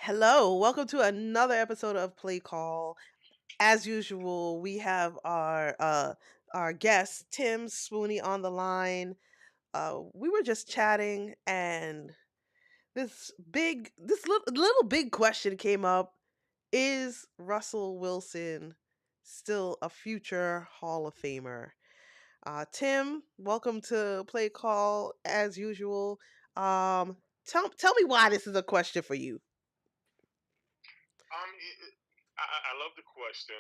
Hello, welcome to another episode of Play Call. As usual, we have our guest Tim Spoonie on the line. We were just chatting, and this little big question came up: Is Russell Wilson still a future Hall of Famer? Tim, welcome to Play Call. As usual, tell me why this is a question for you. I love the question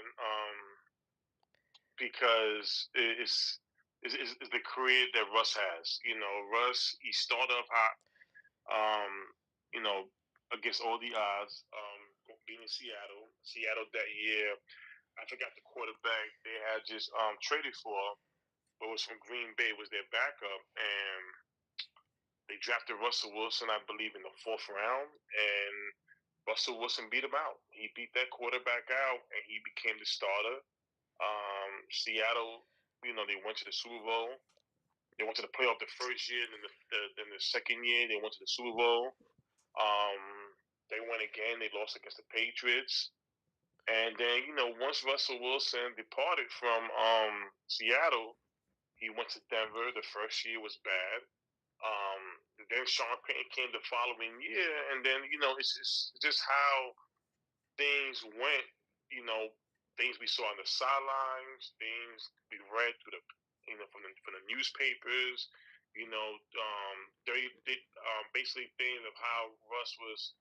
because it's the career that Russ has. Russ, he started off hot, um, you know, against all the odds, being in Seattle. Seattle that year, I forgot the quarterback they had just traded for, but was from Green Bay, was their backup, and they drafted Russell Wilson, I believe, in the fourth round, and Russell Wilson beat him out. He beat that quarterback out, and he became the starter. Seattle, they went to the Super Bowl. They went to the playoff the first year, and then the second year they went to the Super Bowl. They went again. They lost against the Patriots, and then once Russell Wilson departed from Seattle, he went to Denver. The first year was bad. Then Sean Payton came the following year, and then it's just how things went. You know, things we saw on the sidelines, things we read through the from the newspapers. They basically things of how Russ was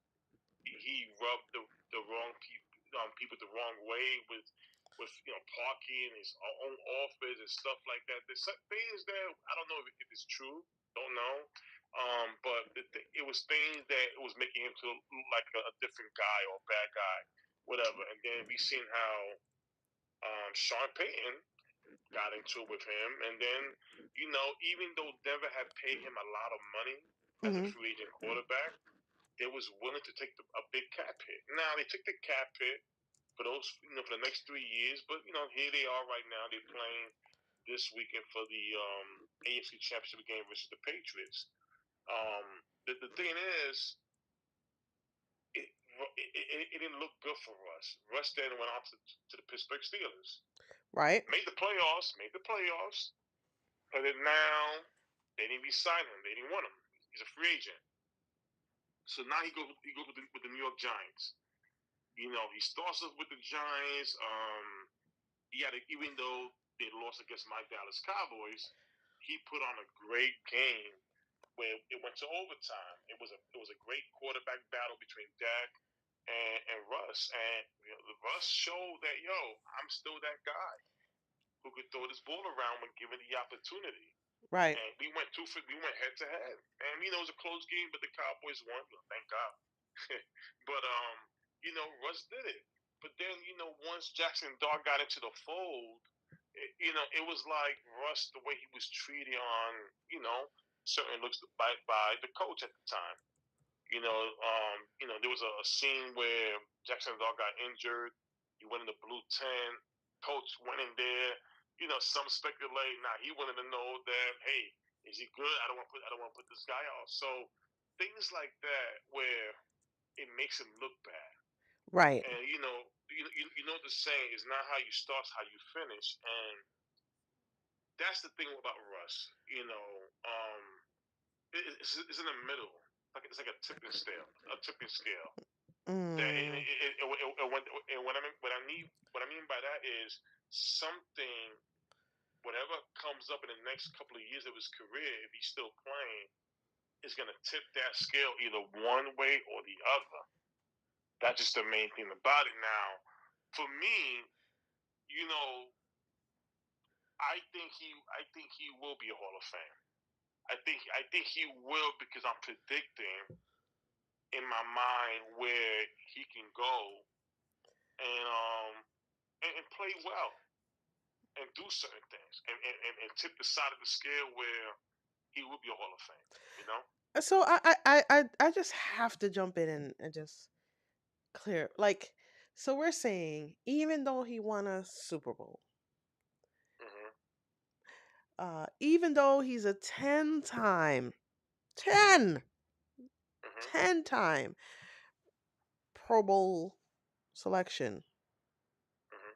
he rubbed the wrong people the wrong way with parking his own office and stuff like that. There's some things that I don't know if it's true. Don't know. But it was things that it was making him to look like a different guy or a bad guy, whatever. And then we seen how Sean Payton got into it with him, and then even though Denver had paid him a lot of money as a Hmm. free agent quarterback, they was willing to take a big cap hit. Now they took the cap hit for those, for the next 3 years. But here they are right now. They're playing this weekend for the AFC Championship game versus the Patriots. The thing is, it didn't look good for Russ. Russ then went on to the Pittsburgh Steelers, Right? made the playoffs, but then now they didn't re-sign him. They didn't want him. He's a free agent. So now he goes with the New York Giants. He starts off with the Giants. Even though they lost against my Dallas Cowboys, he put on a great game where it went to overtime. It was a great quarterback battle between Dak and Russ, and Russ showed that I'm still that guy who could throw this ball around when given the opportunity. Right. And we went head to head, and it was a close game, but the Cowboys won. Thank God. But Russ did it. But then once Jackson Dart got into the fold, it was like Russ the way he was treated on certain looks by the coach at the time. There was a scene where Jackson Dart got injured. He went in the blue tent. Coach went in there. Some speculate. Now he wanted to know that, hey, is he good? I don't want to put this guy off. So things like that where it makes him look bad. Right. And you know what the saying is not how you start, how you finish. And that's the thing about Russ. It's in the middle. It's like a tipping scale. That Mm. what I mean by that is something whatever comes up in the next couple of years of his career, if he's still playing, is going to tip that scale either one way or the other. That's just the main thing about it. Now, for me, you know, I think he will be a Hall of Fame. I think he will because I'm predicting in my mind where he can go and and play well and do certain things and tip the side of the scale where he will be a Hall of Fame. You know? So I just have to jump in and just clear like so we're saying even though he won a Super Bowl, Hmm. even though he's a 10 time 10 Hmm. 10 time Pro Bowl selection, Hmm.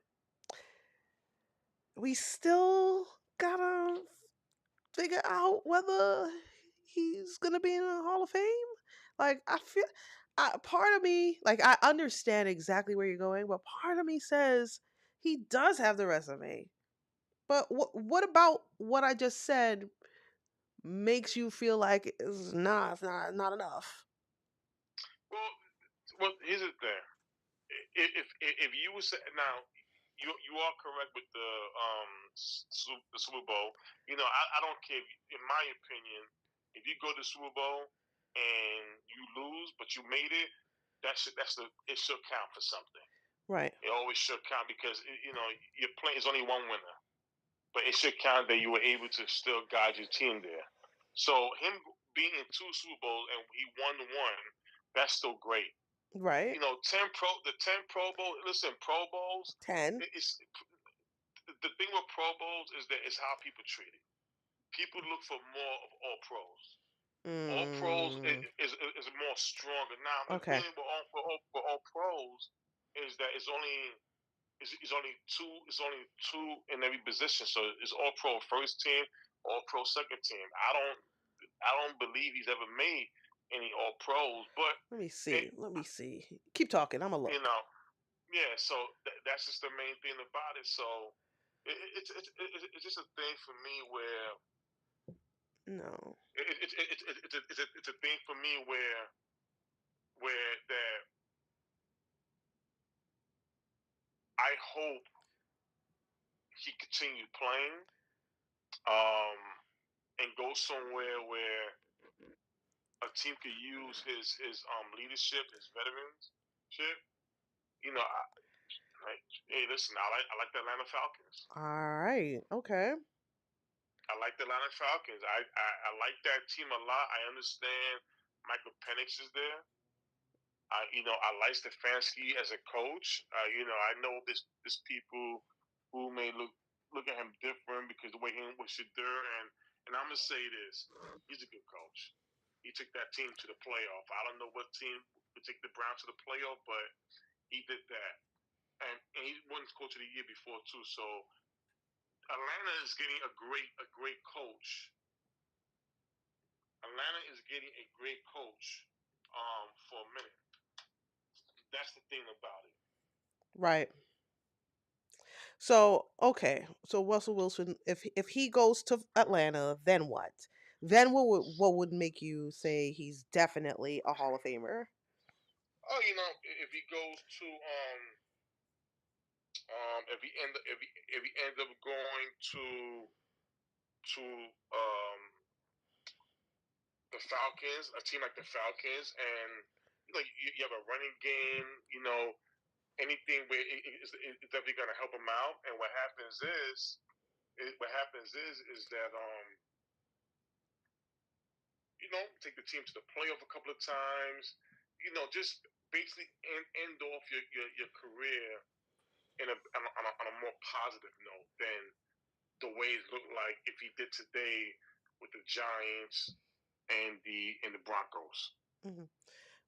we still gotta figure out whether he's gonna be in the Hall of Fame. Like I feel, part of me, like I understand exactly where you're going, but part of me says he does have the resume. But what about what I just said makes you feel like it's not enough? Well, here's the thing. If you was now, you are correct with the the Super Bowl. I don't care. In my opinion, if you go to the Super Bowl and you lose, but you made it, it should count for something. Right, It always should count because your play is only one winner, but it should count that you were able to still guide your team there. So him being in two Super Bowls and he won one, that's still great. right. 10 Pro Bowl. Listen, Pro Bowls. 10. It's the thing with Pro Bowls is that it's how people treat it. People look for more of all pros. All pros Mm, is more stronger. Now the thing okay. for all pros is that it's only two. It's only two in every position. So it's all pro first team, all pro second team. I don't believe he's ever made any all pros, but Let me it, see. Let me see. Keep talking. I'm gonna you look. know, yeah. So that's just the main thing about it. So it's just a thing for me where No. it's a thing for me where that I hope he continues playing um and go somewhere where a team could use his leadership, his veteranship. Like, hey, listen, I like the Atlanta Falcons. All right. Okay. I like the Atlanta Falcons. I like that team a lot. I understand Michael Penix is there. I like Stefanski as a coach. I know this people who may look at him different because the way he with Shadur and I'm gonna say this, he's a good coach. He took that team to the playoff. I don't know what team would take the Browns to the playoff, but he did that, and he won coach of the year before too. So Atlanta is getting a great coach. Atlanta is getting a great coach for a minute. That's the thing about it. Right. So okay. So Russell Wilson, if he goes to Atlanta, then what? Then what would make you say he's definitely a Hall of Famer? Oh, if he goes to if he ends up going to the Falcons, a team like the Falcons, and you have a running game, anything where it's definitely going to help him out. And what happens is that take the team to the playoff a couple of times, just basically end off your career on a more positive note than the way it looked like if he did today with the Giants and the Broncos. Mhm. If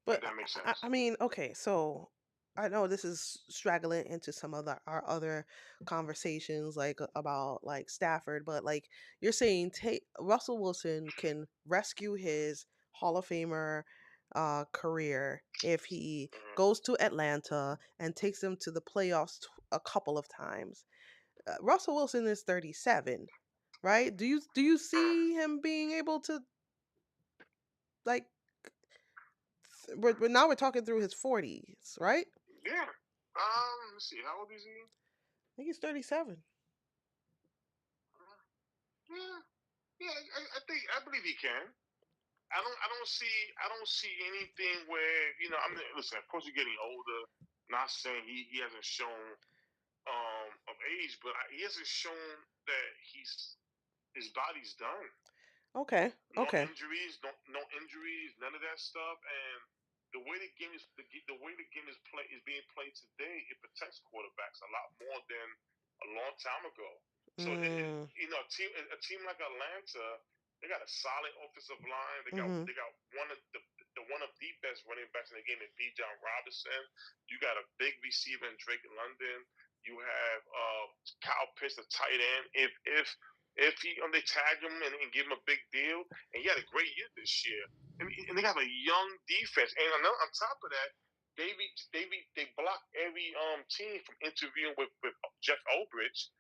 But that makes I sense. mean, okay, so I know this is straggling into some of our other conversations, like about like Stafford, but like you're saying, take Russell Wilson can rescue his Hall of Famer career if he Hmm. goes to Atlanta and takes them to the playoffs a couple of times. Russell Wilson is 37, right? Do you see him being able to like? Now we're talking through his 40s, right? Yeah. Let's see. How old is he? I think he's 37. Yeah. Yeah. I believe he can. I don't see anything where listen. Of course, you're getting older. Not saying he hasn't shown of age, but he hasn't shown that his body's done. Okay. No Okay. injuries, no injuries, none of that stuff. And the way the game is being played today, it protects quarterbacks a lot more than a long time ago. So Mm, a team like Atlanta, they got a solid offensive line. They got mm-hmm. they got one of the one of the best running backs in the game in B. John Robinson. You got a big receiver in Drake London. You have Kyle Pitts, the tight end. If he they tag him and give him a big deal, and he had a great year this year, and they have a young defense. And on top of that, they block every team from interviewing with Jeff Obridge,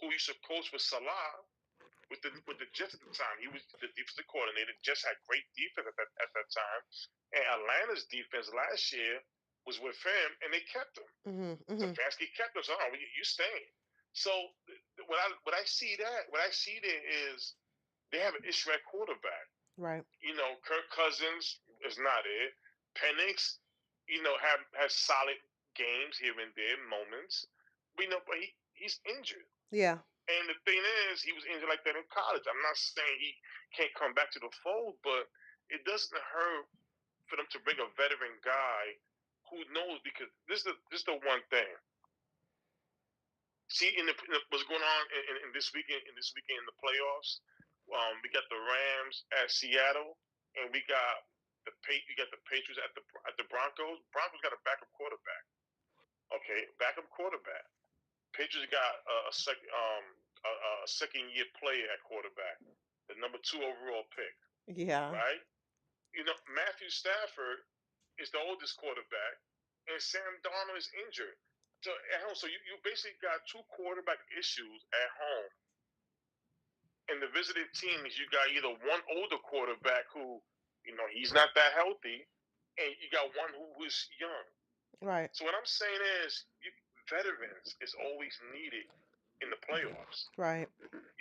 who used to coach with Salah with the Jets at the time. He was the defensive coordinator. Jets had great defense at that time, and Atlanta's defense last year was with him, and they kept him. Mm-hmm. Stefanski kept him. So, oh, you staying. So what I see there is they have an issue at quarterback. Right. Kirk Cousins is not it. Penix, has solid games here and there, moments. But he's injured. Yeah. And the thing is, he was injured like that in college. I'm not saying he can't come back to the fold, but it doesn't hurt for them to bring a veteran guy who knows, because this is the one thing. See, what's going on in this weekend in the playoffs. We got the Rams at Seattle, and we got the Patriots at the Broncos. Broncos got a backup quarterback. Okay, backup quarterback. Patriots got a second year player at quarterback, the number 2 overall pick, Yeah. right? Matthew Stafford is the oldest quarterback, and Sam Darnold is injured. So at home, so you basically got 2 quarterback issues at home. And the visiting teams, you got either one older quarterback who, he's not that healthy, and you got one who's young. Right. So what I'm saying is, veterans is always needed in the playoffs. Right.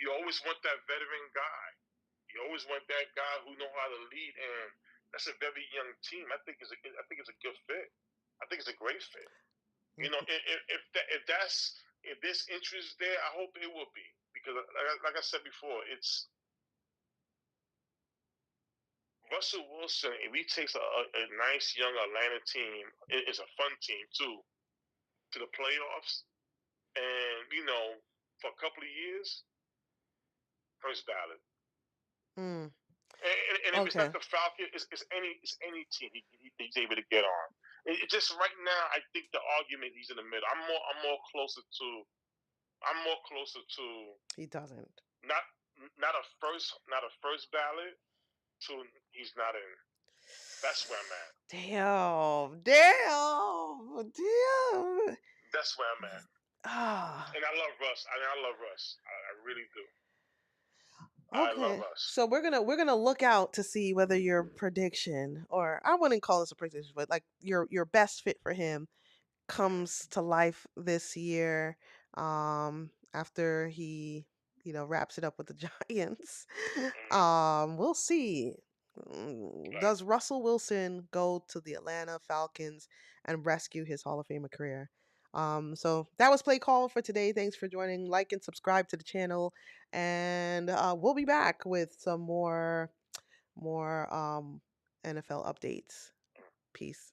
You always want that veteran guy. You always want that guy who know how to lead, and that's a very young team. I think it's a good fit. I think it's a great fit. If this interest there, I hope it will be, because like I said before, it's Russell Wilson. If he takes a nice young Atlanta team, it's a fun team too, to the playoffs, and for a couple of years, first ballot. Mm. And if it's not Okay. the Falcons, it's any team he's able to get on. It just right now, I think the argument he's in the middle. I'm more closer to He doesn't. not not a first ballot to he's not in. That's where I'm at. Damn. Damn. Damn. That's where I'm at. Ah. And I love Russ. I love Russ. I really do. I love Okay. Russ. So we're gonna look out to see whether your prediction, or I wouldn't call this a prediction, but like your best fit for him comes to life this year, after he wraps it up with the Giants. Mm-hmm. We'll see. Right. Does Russell Wilson go to the Atlanta Falcons and rescue his Hall of Famer career? So that was Play Call for today. Thanks for joining. Like and subscribe to the channel, and we'll be back with some more NFL updates. Peace.